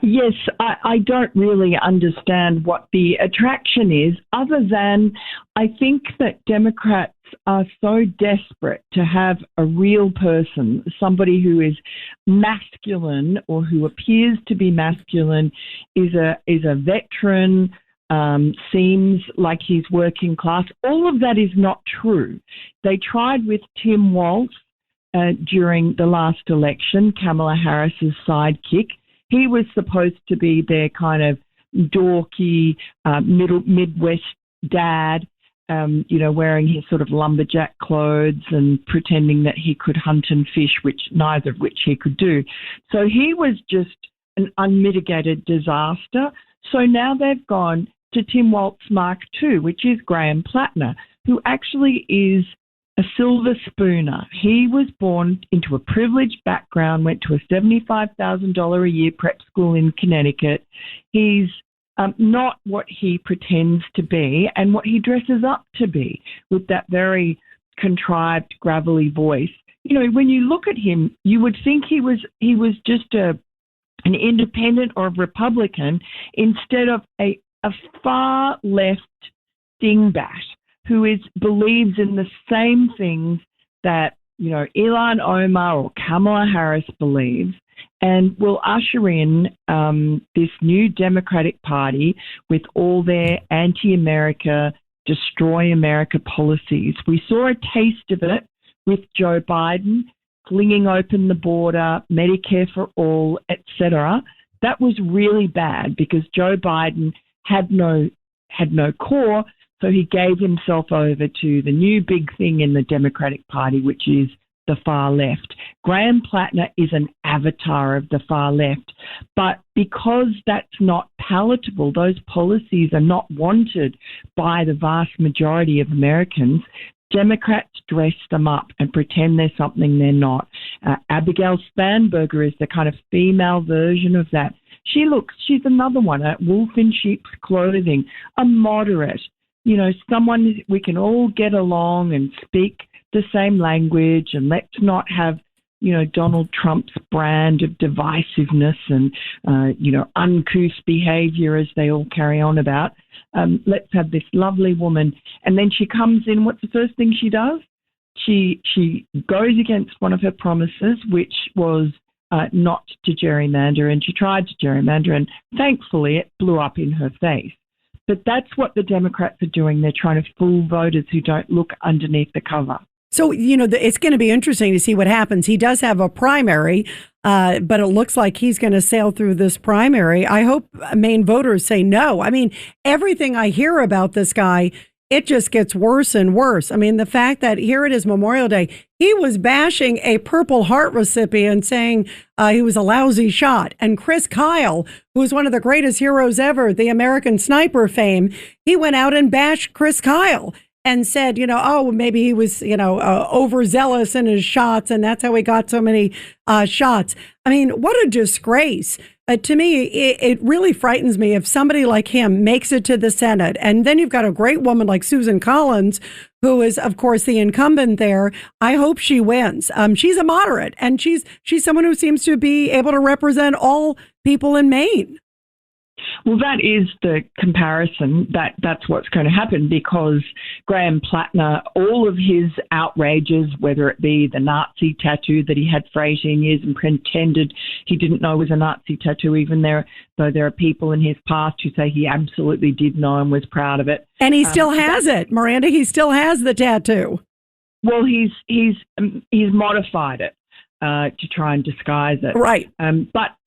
Yes, I don't really understand what the attraction is, other than I think that Democrats are so desperate to have a real person, somebody who is masculine or who appears to be masculine, is a veteran, seems like he's working class. All of that is not true. They tried with Tim Walz during the last election, Kamala Harris's sidekick. He was supposed to be their kind of dorky Midwest dad, wearing his sort of lumberjack clothes and pretending that he could hunt and fish, neither of which he could do. So he was just an unmitigated disaster. So now they've gone to Tim Walz Mark II, which is Graham Plattner, who actually is a silver spooner. He was born into a privileged background, went to a $75,000 a year prep school in Connecticut. He's not what he pretends to be and what he dresses up to be, with that very contrived, gravelly voice. When you look at him, you would think he was just an independent or a Republican instead of a far left dingbat who believes in the same things that Ilhan Omar or Kamala Harris believes, and will usher in this new Democratic Party with all their anti-America, destroy America policies. We saw a taste of it with Joe Biden flinging open the border, Medicare for all, etc. That was really bad because Joe Biden had no core, so he gave himself over to the new big thing in the Democratic Party, which is the far left. Graham Plattner is an avatar of the far left, but because that's not palatable, those policies are not wanted by the vast majority of Americans, Democrats dress them up and pretend they're something they're not. Abigail Spanberger is the kind of female version of that. She's another one, a wolf in sheep's clothing, a moderate, someone we can all get along and speak the same language, and let's not have, Donald Trump's brand of divisiveness and, uncouth behavior as they all carry on about. Let's have this lovely woman. And then she comes in. What's the first thing she does? She goes against one of her promises, which was not to gerrymander, and she tried to gerrymander, and thankfully it blew up in her face. But that's what the Democrats are doing. They're trying to fool voters who don't look underneath the cover. So, it's going to be interesting to see what happens. He does have a primary, but it looks like he's going to sail through this primary. I hope Maine voters say no. I mean, everything I hear about this guy, it just gets worse and worse. I mean, the fact that here it is Memorial Day, he was bashing a Purple Heart recipient saying he was a lousy shot. And Chris Kyle, who is one of the greatest heroes ever, the American Sniper fame, he went out and bashed Chris Kyle and said, maybe he was, overzealous in his shots, and that's how he got so many shots. I mean, what a disgrace. To me, it really frightens me if somebody like him makes it to the Senate. And then you've got a great woman like Susan Collins, who is, of course, the incumbent there. I hope she wins. She's a moderate, and she's someone who seems to be able to represent all people in Maine. Well, that is the comparison. That's what's going to happen because Graham Plattner, all of his outrages, whether it be the Nazi tattoo that he had for 18 years and pretended he didn't know was a Nazi tattoo, though there are people in his past who say he absolutely did know and was proud of it. And he still has it, Miranda. He still has the tattoo. Well, he's modified it to try and disguise it. Right.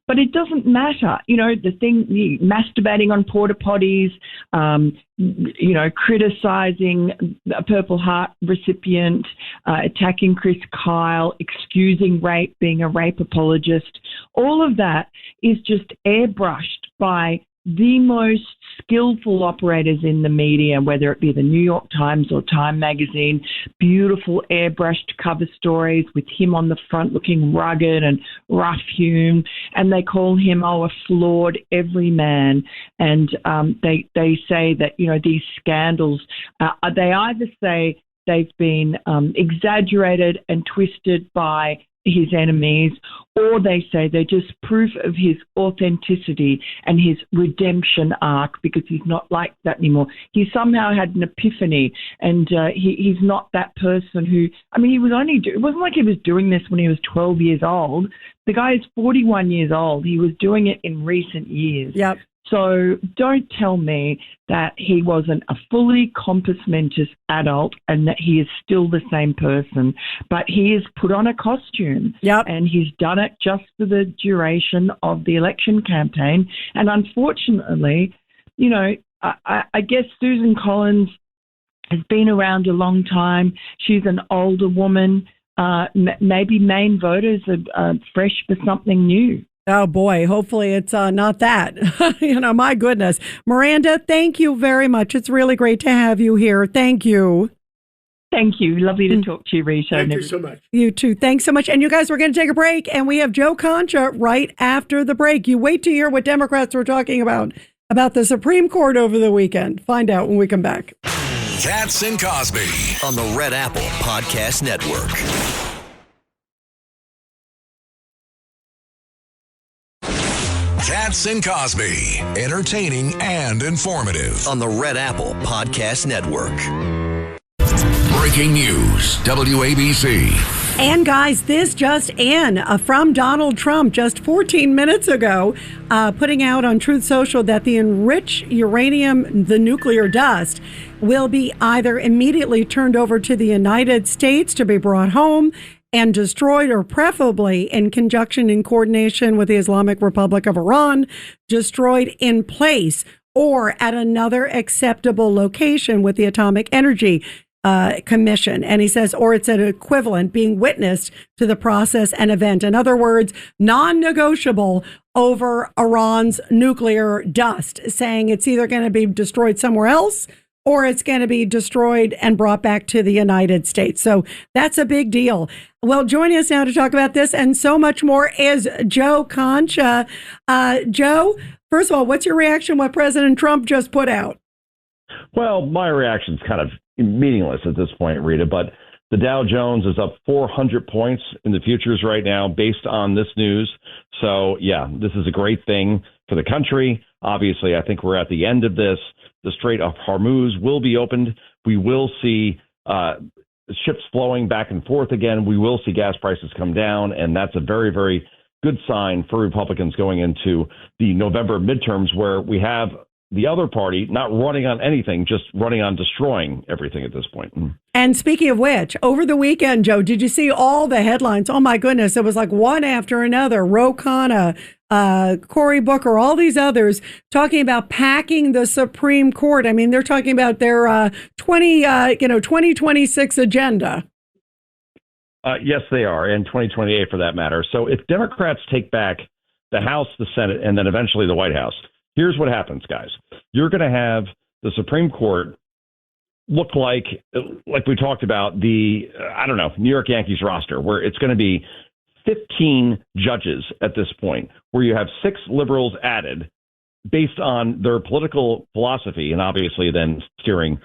But it doesn't matter. The thing, masturbating on porta potties, criticizing a Purple Heart recipient, attacking Chris Kyle, excusing rape, being a rape apologist. All of that is just airbrushed by the most skillful operators in the media, whether it be the New York Times or Time Magazine, beautiful airbrushed cover stories with him on the front looking rugged and rough-hewn, and they call him, a flawed everyman. And they say that, these scandals, they either say they've been exaggerated and twisted by his enemies, or they say they're just proof of his authenticity and his redemption arc because he's not like that anymore. He somehow had an epiphany, and he's not that person who, it wasn't like he was doing this when he was 12 years old. The guy is 41 years old. He was doing it in recent years. Yep. So don't tell me that he wasn't a fully compos mentis adult and that he is still the same person. But he has put on a costume, and he's done it just for the duration of the election campaign. And unfortunately, I guess Susan Collins has been around a long time. She's an older woman. Maybe Maine voters are fresh for something new. Oh, boy. Hopefully it's not that. My goodness. Miranda, thank you very much. It's really great to have you here. Thank you. Thank you. Lovely to talk to you, Rita. Thank you so much. You too. Thanks so much. And you guys, we're going to take a break, and we have Joe Concha right after the break. You wait to hear what Democrats were talking about the Supreme Court over the weekend. Find out when we come back. Cats and Cosby on the Red Apple Podcast Network. Cats and Cosby, entertaining and informative on the Red Apple Podcast Network. Breaking news, WABC. And guys, this just in from Donald Trump just 14 minutes ago, putting out on Truth Social that the enriched uranium, the nuclear dust, will be either immediately turned over to the United States to be brought home and destroyed, or preferably in conjunction and coordination with the Islamic Republic of Iran, destroyed in place or at another acceptable location with the Atomic Energy Commission. And he says, or it's an equivalent being witnessed to the process and event. In other words, non-negotiable over Iran's nuclear dust, saying it's either going to be destroyed somewhere else or it's going to be destroyed and brought back to the United States. So that's a big deal. Well, joining us now to talk about this and so much more is Joe Concha. Joe, first of all, what's your reaction to what President Trump just put out? Well, my reaction is kind of meaningless at this point, Rita, but the Dow Jones is up 400 points in the futures right now based on this news. So, yeah, this is a great thing for the country. Obviously, I think we're at the end of this. The Strait of Hormuz will be opened. We will see ships flowing back and forth again. We will see gas prices come down, and that's a very, very good sign for Republicans going into the November midterms, where we have the other party not running on anything, just running on destroying everything at this point. And speaking of which, over the weekend, Joe, did you see all the headlines? Oh, my goodness. It was like one after another. Ro Khanna, Cory Booker, all these others talking about packing the Supreme Court. I mean, they're talking about their 2026 agenda. Yes, they are, and 2028 for that matter. So if Democrats take back the House, the Senate, and then eventually the White House, here's what happens, guys. You're going to have the Supreme Court look like we talked about, the, New York Yankees roster, where it's going to be 15 judges at this point, where you have 6 liberals added based on their political philosophy and obviously then steering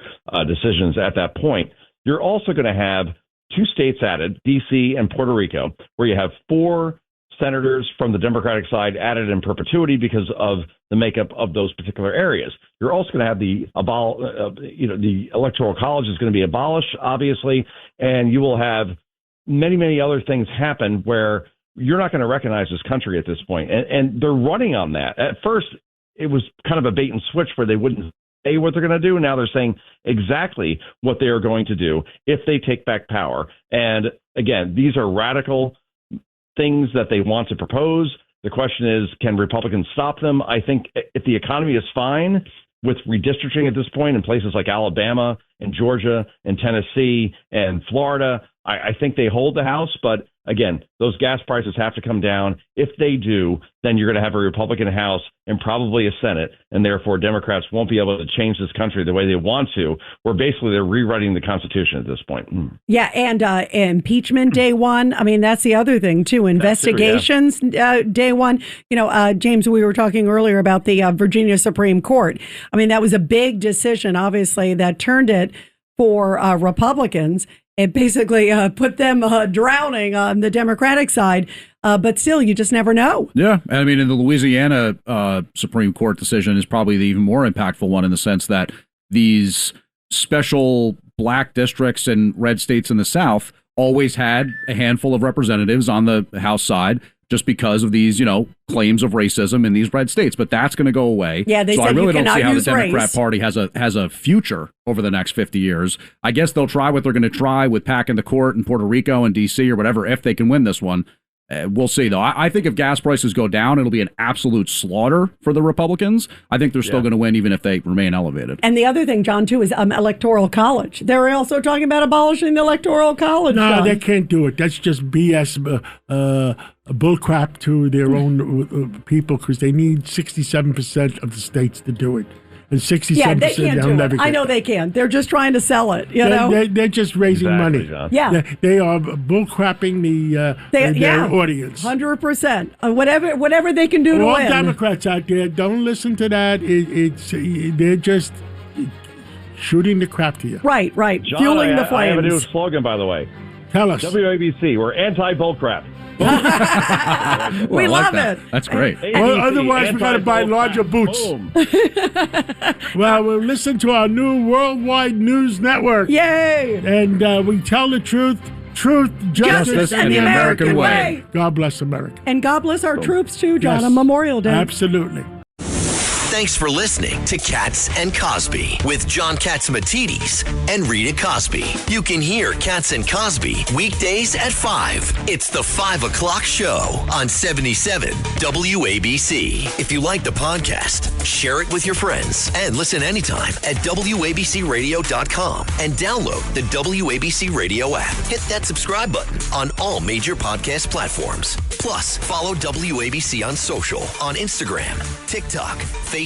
decisions at that point. You're also going to have 2 states added, D.C. and Puerto Rico, where you have 4 senators from the Democratic side added in perpetuity because of the makeup of those particular areas. You're also going to have the Electoral College is going to be abolished, obviously, and you will have many, many other things happen where you're not going to recognize this country at this point. And they're running on that. At first, it was kind of a bait and switch where they wouldn't say what they're going to do. Now they're saying exactly what they are going to do if they take back power. And again, these are radical things that they want to propose. The question is, can Republicans stop them? I think if the economy is fine with redistricting at this point in places like Alabama and Georgia and Tennessee and Florida, I think they hold the House. But again, those gas prices have to come down. If they do, then you're going to have a Republican House and probably a Senate, and therefore Democrats won't be able to change this country the way they want to, where basically they're rewriting the Constitution at this point. Yeah, and impeachment day one. I mean, that's the other thing, too. Investigations day one. James, we were talking earlier about the Virginia Supreme Court. I mean, that was a big decision, obviously, that turned it for Republicans. It basically put them drowning on the Democratic side. But still, you just never know. Yeah. I mean, in the Louisiana Supreme Court decision is probably the even more impactful one in the sense that these special black districts and red states in the South always had a handful of representatives on the House side just because of these, claims of racism in these red states. But that's going to go away. Yeah, they so said I really don't see how the race. Democrat Party has a future over the next 50 years. I guess they'll try what they're going to try with packing the court in Puerto Rico and D.C. or whatever if they can win this one. We'll see, though. I think if gas prices go down, it'll be an absolute slaughter for the Republicans. I think they're still going to win, even if they remain elevated. And the other thing, John, too, is Electoral College. They're also talking about abolishing the Electoral College. No, John. they can't do it. That's just BS, bullcrap to their own people, because they need 67% of the states to do it. And 67%, yeah, they can't do it. I know that. they can. They're just trying to sell it. They're just raising money. John. Yeah, they are bullcrapping their audience. 100%. Whatever they can do to All win. Democrats out there, don't listen to that. They're just shooting the crap to you. Right. John, Fueling the flames. I have a new slogan, by the way. Tell us. WABC, we're anti-bullcrap. We love it. That's great. Well, otherwise, we got to buy larger boots. Well, we'll listen to our new worldwide news network. Yay! And we tell the truth truth, justice, and the American way. God bless America. And God bless our troops, too, John, Yes. on Memorial Day. Absolutely. Thanks for listening to Katz and Cosby with John Katzimatidis and Rita Cosby. You can hear Katz and Cosby weekdays at 5. It's the 5 o'clock show on 77 WABC. If you like the podcast, share it with your friends and listen anytime at WABCRadio.com and download the WABC Radio app. Hit that subscribe button on all major podcast platforms. Plus, follow WABC on social on Instagram, TikTok, Facebook,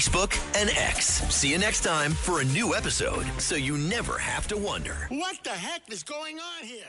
and X. See you next time for a new episode so you never have to wonder. What the heck is going on here?